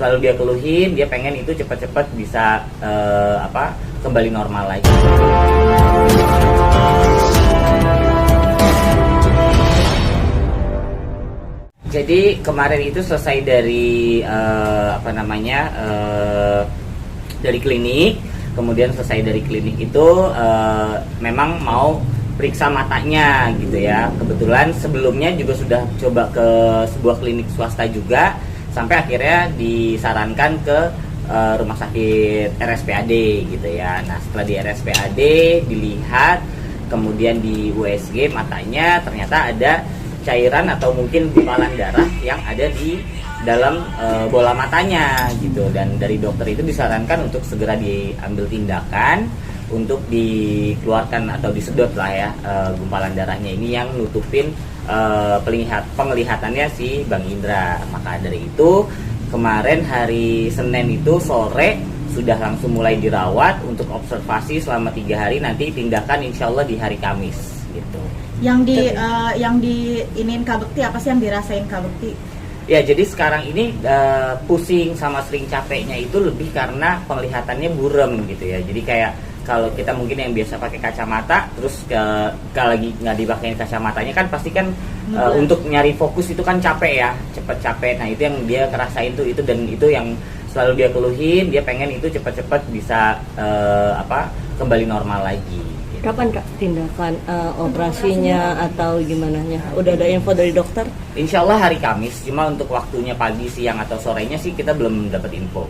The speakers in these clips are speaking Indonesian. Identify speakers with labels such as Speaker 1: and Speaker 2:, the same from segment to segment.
Speaker 1: selalu dia keluhin, dia pengen itu cepat-cepat bisa kembali normal lagi. Jadi kemarin itu selesai dari dari klinik, kemudian selesai dari klinik itu memang mau periksa matanya gitu ya. Kebetulan sebelumnya juga sudah coba ke sebuah klinik swasta juga, sampai akhirnya disarankan ke rumah sakit RSPAD gitu ya. Nah setelah di RSPAD dilihat, kemudian di USG matanya ternyata ada cairan atau mungkin gumpalan darah yang ada di dalam bola matanya gitu, dan dari dokter itu disarankan untuk segera diambil tindakan untuk dikeluarkan atau disedot lah ya gumpalan darahnya ini yang nutupin penglihatannya si Bang Indra. Maka dari itu kemarin hari Senin itu sore sudah langsung mulai dirawat untuk observasi selama 3 hari, nanti tindakan insya Allah di hari Kamis gitu.
Speaker 2: Yang diinin Kak Bekti apa sih yang dirasain Kak Bekti?
Speaker 1: Ya jadi sekarang ini pusing sama sering capeknya itu lebih karena penglihatannya burem gitu ya. Jadi kayak kalau kita mungkin yang biasa pakai kacamata, terus kalau lagi nggak dipakai kacamatanya kan pasti kan untuk nyari fokus itu kan capek ya, cepet capek. Nah itu yang dia ngerasain tuh itu, dan itu yang selalu dia keluhin, dia pengen itu cepat-cepat bisa kembali normal lagi.
Speaker 3: Kapan Kak tindakan operasinya atau gimana nya? Udah ada info dari dokter?
Speaker 1: Insya Allah hari Kamis, cuma untuk waktunya pagi, siang atau sorenya sih kita belum dapat info.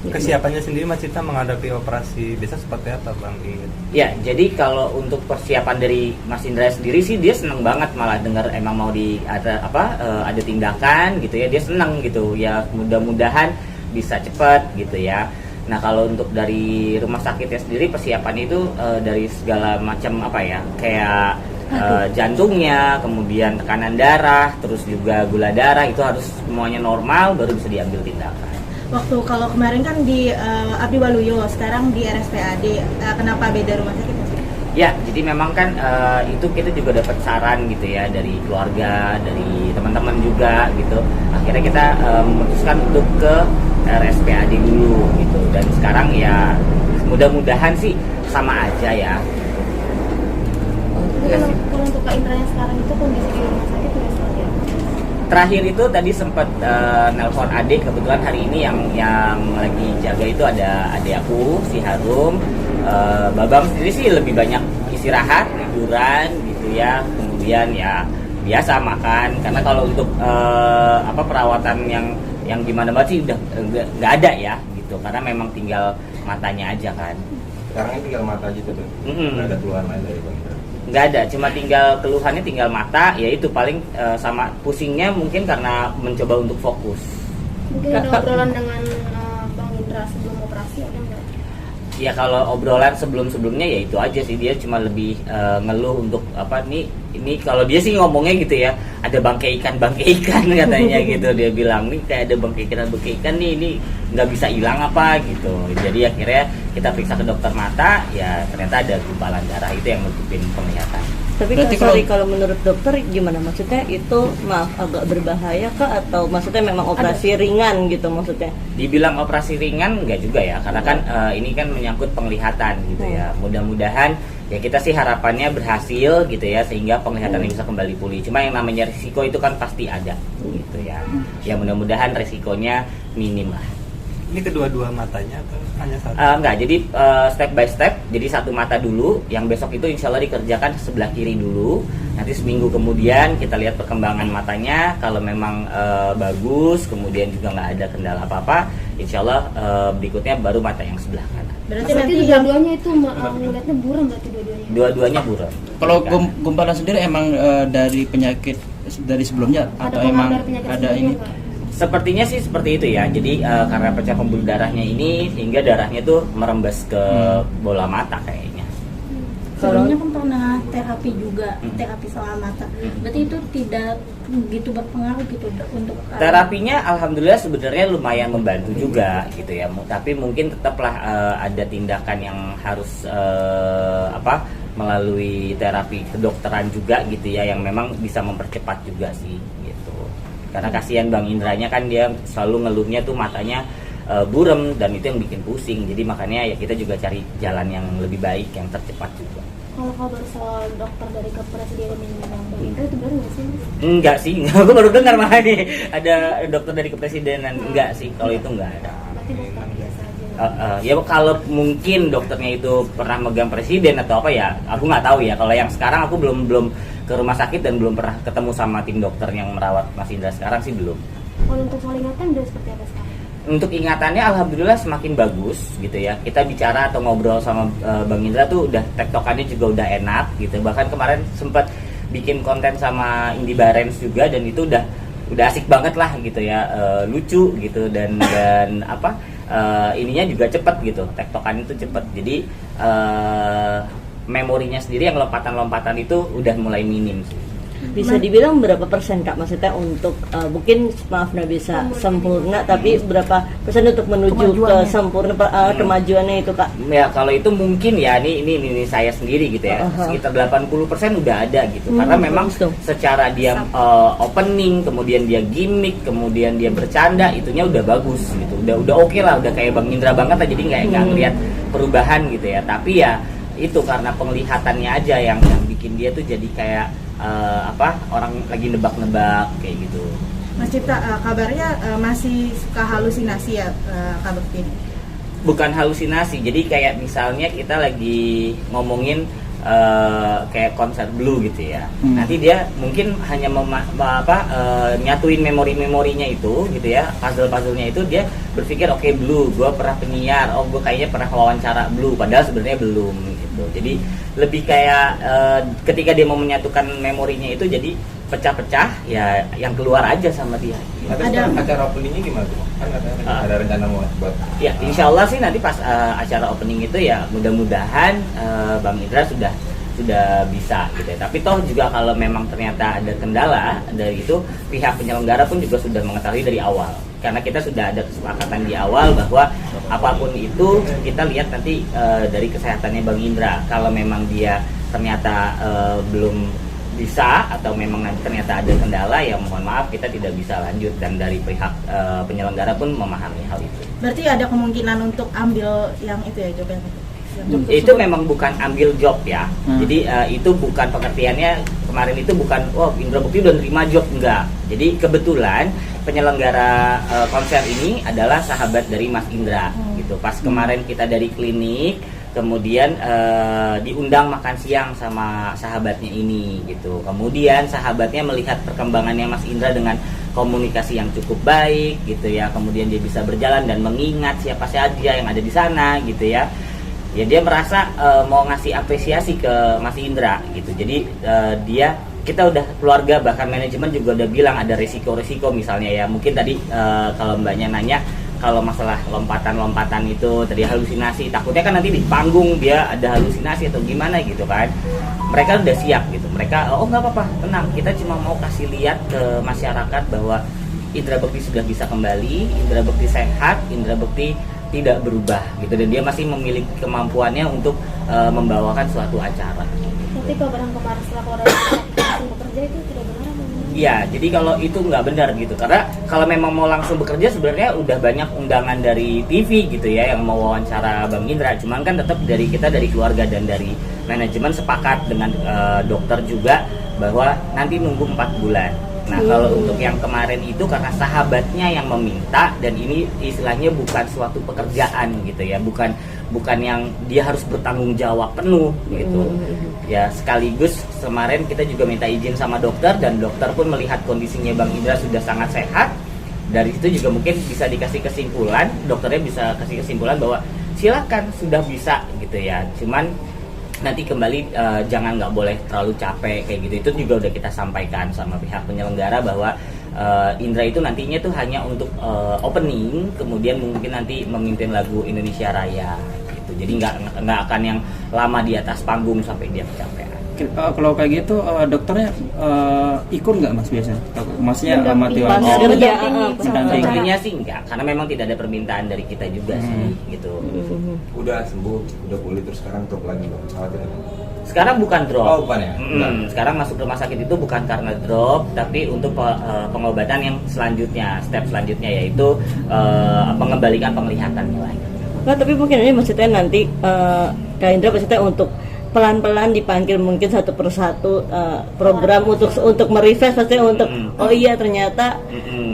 Speaker 4: Kesiapannya sendiri Mas Cita menghadapi operasi biasa seperti apa Bang?
Speaker 1: Ya, jadi kalau untuk persiapan dari Mas Indra sendiri sih dia seneng banget, malah dengar emang mau ada tindakan gitu ya, dia seneng gitu ya, mudah-mudahan bisa cepat gitu ya. Nah kalau untuk dari rumah sakitnya sendiri persiapan itu dari segala macam kayak jantungnya, kemudian tekanan darah, terus juga gula darah itu harus semuanya normal baru bisa diambil tindakan.
Speaker 2: Waktu kalau kemarin kan di Abdi Waluyo, sekarang di RSPAD, kenapa beda rumah sakit?
Speaker 1: Ya, jadi memang kan itu kita juga dapat saran gitu ya dari keluarga, dari teman-teman juga gitu. Akhirnya kita memutuskan untuk ke RSPAD dulu gitu, dan sekarang ya mudah-mudahan sih sama aja ya.
Speaker 5: Kalau untuk Kak Indra yang sekarang itu kondisi di rumah sakit sudah seperti apa?
Speaker 1: Terakhir itu tadi sempat nelpon adik, kebetulan hari ini yang lagi jaga itu ada adik aku si Harum. Babam sendiri sih lebih banyak istirahat, liburan gitu ya, kemudian ya biasa makan, karena kalau untuk perawatan yang gimana banget sih udah nggak ada ya gitu, karena memang tinggal matanya aja kan.
Speaker 6: Sekarang ini tinggal mata aja tuh, nggak ada keluhan lain dari Bang Indra?
Speaker 1: Nggak ada, cuma keluhannya tinggal mata, ya itu paling sama pusingnya mungkin karena mencoba untuk fokus.
Speaker 5: Mungkin ada obrolan dengan Bang Indra sebelum operasi ada nggak?
Speaker 1: Ya kalau obrolan sebelumnya ya itu aja sih, dia cuma lebih ngeluh untuk ini kalau dia sih ngomongnya gitu ya, ada bangkai ikan katanya gitu, dia bilang nih kayak ada bangkai ikan nih, ini nggak bisa hilang apa gitu. Jadi akhirnya kita periksa ke dokter mata, ya ternyata ada gumpalan darah itu yang nutupin penglihatan.
Speaker 3: Tapi kalau menurut dokter gimana, maksudnya itu agak berbahaya kah, atau maksudnya memang operasi ringan gitu maksudnya?
Speaker 1: Dibilang operasi ringan enggak juga ya, karena kan ini kan menyangkut penglihatan gitu ya. Mudah-mudahan ya kita sih harapannya berhasil gitu ya, sehingga penglihatannya bisa kembali pulih. Cuma yang namanya risiko itu kan pasti ada gitu ya. Ya mudah-mudahan risikonya minim lah.
Speaker 4: Ini kedua-dua matanya atau hanya satu?
Speaker 1: Enggak, jadi step by step. Jadi satu mata dulu, yang besok itu insya Allah dikerjakan sebelah kiri dulu. Nanti seminggu kemudian kita lihat perkembangan matanya. Kalau memang bagus, kemudian juga nggak ada kendala apa-apa, insya Allah berikutnya baru mata yang sebelah kanan.
Speaker 5: Berarti nanti dua-duanya itu ngeliatnya buram berarti dua-duanya?
Speaker 1: Dua-duanya buram.
Speaker 7: Kalau gumpalan sendiri emang dari penyakit dari sebelumnya atau emang ada ini?
Speaker 1: Sepertinya sih seperti itu ya. Jadi karena pecah pembuluh darahnya ini, sehingga darahnya tuh merembes ke bola mata kayaknya.
Speaker 8: Sebelumnya kan pernah terapi juga, terapi soal mata. Berarti itu tidak begitu berpengaruh gitu untuk
Speaker 1: terapinya alhamdulillah sebenarnya lumayan membantu juga gitu ya. Tapi mungkin tetaplah ada tindakan yang harus melalui terapi kedokteran juga gitu ya, yang memang bisa mempercepat juga sih gitu. Karena kasihan Bang Indranya kan dia selalu ngeluhnya tuh matanya burem dan itu yang bikin pusing. Jadi makanya ya kita juga cari jalan yang lebih baik, yang tercepat juga.
Speaker 5: Kalau kabar soal dokter dari kepresidenan yang Bang Indra itu benar nggak sih?
Speaker 1: Enggak sih, aku baru dengar malah nih ada dokter dari kepresidenan. Enggak sih, kalau itu enggak ada.
Speaker 5: Berarti dokter biasa aja.
Speaker 1: Ya kalau mungkin dokternya itu pernah megang presiden atau apa ya, aku nggak tahu ya. Kalau yang sekarang aku belum ke rumah sakit dan belum pernah ketemu sama tim dokter yang merawat Mas Indra sekarang sih belum.
Speaker 5: Kalau untuk soal ingatan udah seperti apa sekarang?
Speaker 1: Untuk ingatannya alhamdulillah semakin bagus gitu ya. Kita bicara atau ngobrol sama Bang Indra tuh udah tektokannya juga udah enak gitu. Bahkan kemarin sempat bikin konten sama Indi Barens juga dan itu udah asik banget lah gitu ya. Lucu gitu dan apa ininya juga cepet gitu. Tektokannya itu cepet. Jadi memorinya sendiri yang lompatan-lompatan itu udah mulai minim sih.
Speaker 3: Bisa dibilang berapa persen Kak maksudnya untuk mungkin maaf nggak bisa sempurna tapi berapa persen untuk menuju ke sempurna kemajuannya itu Kak?
Speaker 1: Ya kalau itu mungkin ya ini saya sendiri gitu ya. Sekitar 80% udah ada gitu. Karena memang secara dia opening, kemudian dia gimmick, kemudian dia bercanda, itunya udah bagus gitu. Udah oke lah, udah kayak Bang Indra banget lah, jadi nggak ngeliat perubahan gitu ya. Tapi ya itu karena penglihatannya aja yang bikin dia tuh jadi kayak orang lagi nebak-nebak kayak gitu.
Speaker 2: Mas Cipta, kabarnya masih suka halusinasi ya Kak Bekti?
Speaker 1: Bukan halusinasi, jadi kayak misalnya kita lagi ngomongin kayak konser Blue gitu ya. Nanti dia mungkin hanya nyatuin memorinya itu gitu ya, puzzle-puzzlenya itu dia berpikir oke, Blue, gue pernah penyiar, gue kayaknya pernah wawancara Blue, padahal sebenarnya belum gitu. Jadi lebih kayak ketika dia mau menyatukan memorinya itu jadi pecah-pecah ya yang keluar aja sama dia.
Speaker 6: Nanti acara openingnya gimana tuh? Kan ada rencana mau buat?
Speaker 1: Ya insya Allah sih nanti pas acara opening itu ya mudah-mudahan Bang Indra sudah bisa gitu ya. Tapi toh juga kalau memang ternyata ada kendala dari itu, pihak penyelenggara pun juga sudah mengetahui dari awal. Karena kita sudah ada kesepakatan di awal bahwa apapun itu kita lihat nanti dari kesehatannya Bang Indra. Kalau memang dia ternyata belum bisa atau memang nanti ternyata ada kendala ya mohon maaf kita tidak bisa lanjut, dan dari pihak penyelenggara pun memahami hal itu.
Speaker 2: Berarti ada kemungkinan untuk ambil yang itu ya, job yang
Speaker 1: Itu memang bukan ambil job ya. Jadi itu bukan pengertiannya kemarin itu bukan Indra Bekti udah nerima job, enggak. Jadi kebetulan penyelenggara konser ini adalah sahabat dari Mas Indra gitu. Pas kemarin kita dari klinik kemudian diundang makan siang sama sahabatnya ini gitu. Kemudian sahabatnya melihat perkembangannya Mas Indra dengan komunikasi yang cukup baik gitu ya. Kemudian dia bisa berjalan dan mengingat siapa saja yang ada di sana gitu ya. Ya dia merasa mau ngasih apresiasi ke Mas Indra gitu. Jadi kita udah keluarga, bahkan manajemen juga udah bilang ada resiko-resiko misalnya ya. Mungkin tadi kalau mbaknya nanya kalau masalah lompatan-lompatan itu tadi halusinasi, takutnya kan nanti di panggung dia ada halusinasi atau gimana gitu kan. Mereka udah siap gitu. Mereka nggak apa-apa, tenang. Kita cuma mau kasih lihat ke masyarakat bahwa Indra Bekti sudah bisa kembali, Indra Bekti sehat, Indra Bekti tidak berubah gitu, dan dia masih memiliki kemampuannya untuk membawakan suatu acara.
Speaker 5: Tapi kabar yang kemarin setelah langsung bekerja itu tidak benar apa?
Speaker 1: Iya, jadi kalau itu nggak benar gitu, karena kalau memang mau langsung bekerja sebenarnya udah banyak undangan dari TV gitu ya yang mau wawancara Bang Indra. Cuman kan tetap dari kita, dari keluarga dan dari manajemen sepakat dengan dokter juga bahwa nanti nunggu 4 bulan. Nah kalau untuk yang kemarin itu karena sahabatnya yang meminta, dan ini istilahnya bukan suatu pekerjaan gitu ya, bukan yang dia harus bertanggung jawab penuh gitu ya. Sekaligus kemarin kita juga minta izin sama dokter, dan dokter pun melihat kondisinya Bang Indra sudah sangat sehat. Dari situ juga mungkin bisa dikasih kesimpulan, dokternya bisa kasih kesimpulan bahwa silakan sudah bisa gitu ya. Cuman nanti kembali jangan nggak boleh terlalu capek kayak gitu. Itu juga udah kita sampaikan sama pihak penyelenggara bahwa Indra itu nantinya tuh hanya untuk opening, kemudian mungkin nanti memimpin lagu Indonesia Raya gitu. Jadi nggak akan yang lama di atas panggung sampai dia kecapean.
Speaker 7: Kalau kayak gitu dokternya ikut nggak Mas biasanya? Maksudnya mati
Speaker 1: Pendampingnya sih enggak, karena memang tidak ada permintaan dari kita juga sih gitu.
Speaker 6: Udah sembuh, udah pulih, terus sekarang drop lagi Bang. Khawatir.
Speaker 1: Sekarang bukan drop.
Speaker 6: Oh, bukan ya?
Speaker 1: Sekarang masuk rumah sakit itu bukan karena drop, tapi untuk pengobatan yang selanjutnya, step selanjutnya yaitu mengembalikan penglihatannya lagi.
Speaker 3: Nah, tapi mungkin ini maksudnya nanti Kak Indra maksudnya untuk pelan-pelan dipanggil mungkin satu persatu program untuk merefresh maksudnya untuk oh iya ternyata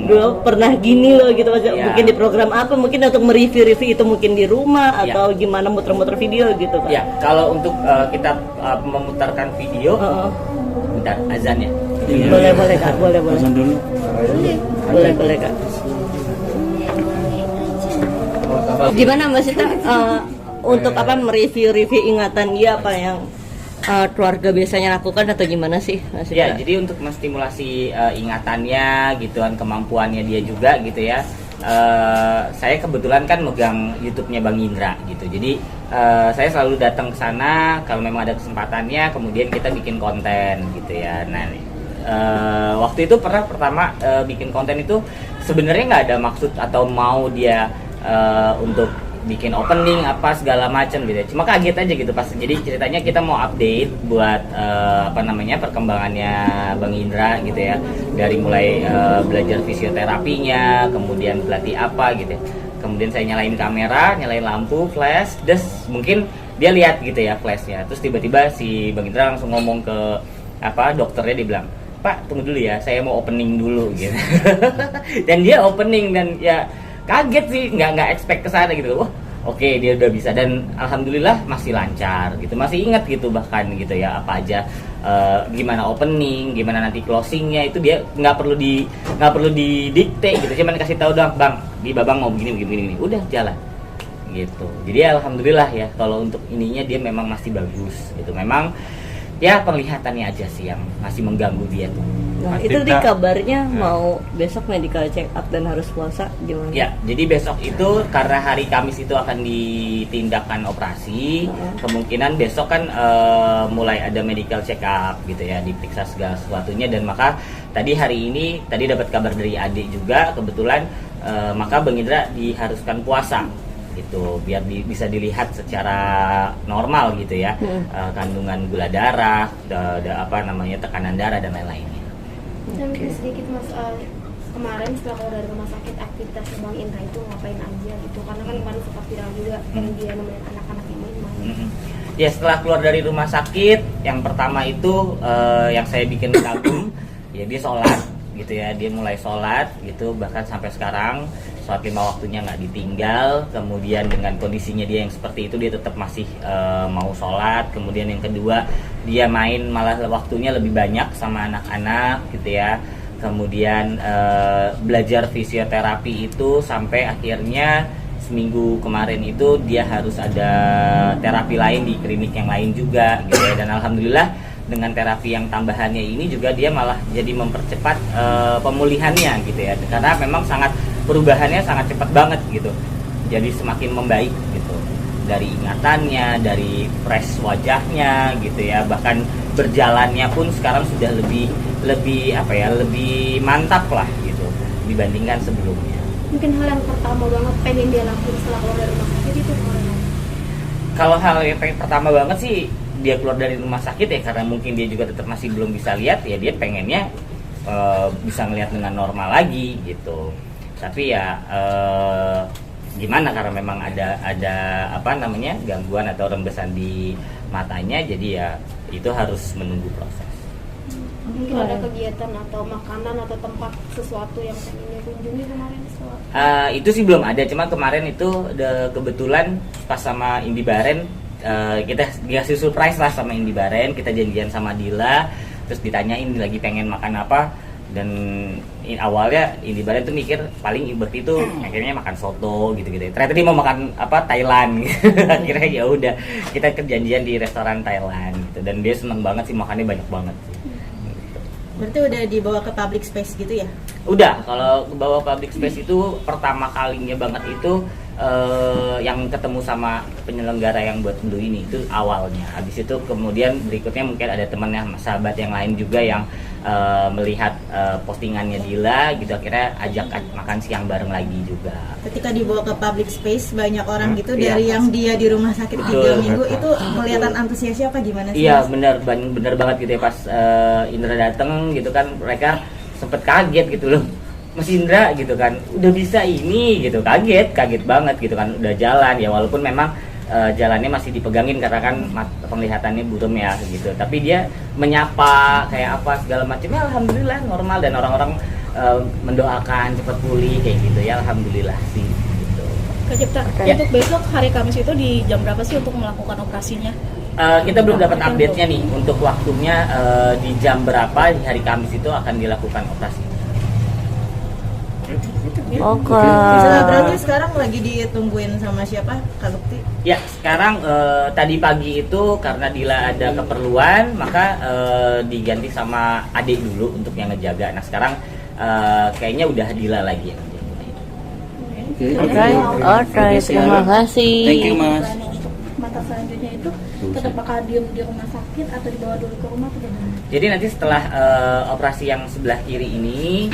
Speaker 3: dulu pernah gini loh gitu maksudnya mungkin di program apa mungkin untuk mereview itu mungkin di rumah atau gimana muter-muter video gitu Kak.
Speaker 1: Ya, kalau untuk kita memutarkan video bentar azan ya.
Speaker 3: Boleh Kak, boleh.
Speaker 7: Pesan dulu.
Speaker 3: Boleh Kak. Gimana maksudnya untuk apa mereview ingatan dia apa yang keluarga biasanya lakukan atau gimana sih maksudnya?
Speaker 1: Ya, jadi untuk menstimulasi ingatannya gitu kan, kemampuannya dia juga gitu ya. Saya kebetulan kan megang YouTube-nya Bang Indra gitu. Jadi saya selalu datang ke sana kalau memang ada kesempatannya, kemudian kita bikin konten gitu ya. Nah, waktu itu pertama bikin konten itu sebenarnya nggak ada maksud atau mau dia untuk bikin opening apa segala macam gitu. Cuma kaget aja gitu pas. Jadi ceritanya kita mau update buat perkembangannya Bang Indra gitu ya. Dari mulai belajar fisioterapinya, kemudian pelatih apa gitu ya. Kemudian saya nyalain kamera, nyalain lampu, flash, mungkin dia lihat gitu ya flashnya. Terus tiba-tiba si Bang Indra langsung ngomong ke dokternya, dia bilang, "Pak, tunggu dulu ya, saya mau opening dulu," gitu. Dan dia opening dan ya kaget sih, nggak expect ke sana gitu. Wah, oke, dia udah bisa dan alhamdulillah masih lancar gitu, masih ingat gitu bahkan gitu ya apa aja gimana opening, gimana nanti closingnya itu dia nggak perlu didikte gitu, cuman kasih tahu doang, Bang, di Babang mau begini, udah jalan gitu. Jadi alhamdulillah ya kalau untuk ininya dia memang masih bagus gitu. Memang ya penglihatannya aja sih yang masih mengganggu dia tuh.
Speaker 3: Nah, itu tadi kabarnya mau besok medical check up dan harus puasa gimana?
Speaker 1: Ya, jadi besok itu karena hari Kamis itu akan ditindakkan operasi, kemungkinan besok kan mulai ada medical check up gitu ya, diperiksa segala sesuatunya dan maka tadi dapat kabar dari adik juga kebetulan maka Bang Indra diharuskan puasa gitu biar bisa dilihat secara normal gitu ya, kandungan gula darah, tekanan darah dan lain-lainnya.
Speaker 5: Dan sedikit Mas, kemarin setelah keluar dari rumah sakit aktivitas Bang Indra itu ngapain aja gitu, karena kan kemarin sempat viral juga dia nemenin anak-anak yang main-main.
Speaker 1: Ya setelah keluar dari rumah sakit yang pertama itu yang saya bikin kagum ya dia sholat gitu ya, dia mulai sholat gitu bahkan sampai sekarang sholat 5 waktunya nggak ditinggal. Kemudian dengan kondisinya dia yang seperti itu dia tetap masih mau sholat. Kemudian yang kedua dia main malah waktunya lebih banyak sama anak-anak gitu ya. Kemudian belajar fisioterapi itu sampai akhirnya seminggu kemarin itu dia harus ada terapi lain di klinik yang lain juga gitu ya. Dan alhamdulillah dengan terapi yang tambahannya ini juga dia malah jadi mempercepat pemulihannya gitu ya, karena memang perubahannya sangat cepat banget gitu, jadi semakin membaik gitu dari ingatannya, dari fresh wajahnya gitu ya, bahkan berjalannya pun sekarang sudah lebih mantap lah gitu dibandingkan sebelumnya.
Speaker 5: Mungkin hal yang pertama banget pengen dia lakuin setelah keluar dari rumah sakit itu apa?
Speaker 1: Kalau hal yang pertama banget sih dia keluar dari rumah sakit ya karena mungkin dia juga tetap masih belum bisa lihat ya, dia pengennya bisa ngelihat dengan normal lagi gitu. Tapi ya gimana karena memang ada gangguan atau rembesan di matanya, jadi ya itu harus menunggu proses.
Speaker 5: Mungkin ada kegiatan atau makanan atau tempat sesuatu yang pengen dikunjungi kemarin setelah
Speaker 1: itu sih belum ada, cuma kemarin itu kebetulan pas sama Indi Baren kita dikasih surprise lah sama Indi Baren, kita janjian sama Dila, terus ditanyain lagi pengen makan apa, dan awalnya Indi Baren tuh mikir paling Ibert itu akhirnya makan soto gitu-gitu. Ternyata dia mau makan Thailand gitu. Akhirnya ya udah kita kerjanjian di restoran Thailand gitu, dan dia seneng banget sih, makannya banyak banget sih. Gitu.
Speaker 2: Berarti udah dibawa ke public space gitu ya?
Speaker 1: Udah, kalau bawa public space itu pertama kalinya banget itu yang ketemu sama penyelenggara yang buat pemilu ini itu awalnya. Habis itu kemudian berikutnya mungkin ada temannya, sahabat yang lain juga yang melihat postingannya Dila gitu, akhirnya ajak makan siang bareng lagi juga.
Speaker 2: Ketika dibawa ke public space banyak orang gitu
Speaker 1: Iya.
Speaker 2: dari yang dia di rumah sakit 3
Speaker 1: Betul.
Speaker 2: minggu itu kelihatan antusiasnya apa gimana sih?
Speaker 1: Iya
Speaker 2: Mas?
Speaker 1: benar banget gitu ya, pas Indra dateng gitu kan, mereka sempet kaget gitu loh, Mas Indra gitu kan udah bisa ini gitu, kaget banget gitu kan, udah jalan ya, walaupun memang jalannya masih dipegangin karena kan penglihatannya buram ya gitu, tapi dia menyapa kayak apa segala macamnya, alhamdulillah normal, dan orang-orang mendoakan cepat pulih kayak gitu ya, alhamdulillah sih gitu.
Speaker 9: Kak Cipta,
Speaker 1: Ya.
Speaker 9: untuk besok hari Kamis itu di jam berapa sih untuk melakukan operasinya?
Speaker 1: Kita belum dapat update-nya nih untuk waktunya, di jam berapa di hari Kamis itu akan dilakukan operasi.
Speaker 3: Oke.
Speaker 2: Berarti sekarang lagi ditungguin sama siapa? Kak Lukti?
Speaker 1: Ya, sekarang tadi pagi itu karena Dila ada keperluan, maka diganti sama adik dulu untuk yang ngejaga. Nah, sekarang kayaknya udah Dila lagi yang ngejaga.
Speaker 3: Oke, terima kasih.
Speaker 7: Thank you Mas.
Speaker 8: Untuk mata selanjutnya itu tetap bakal diem di rumah sakit atau dibawa dulu ke rumah atau gimana?
Speaker 1: Jadi nanti setelah operasi yang sebelah kiri ini,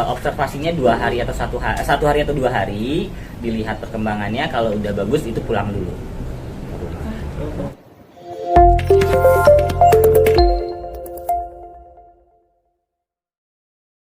Speaker 1: observasinya 2 hari atau 1 hari atau 2 hari, dilihat perkembangannya. Kalau udah bagus itu pulang dulu.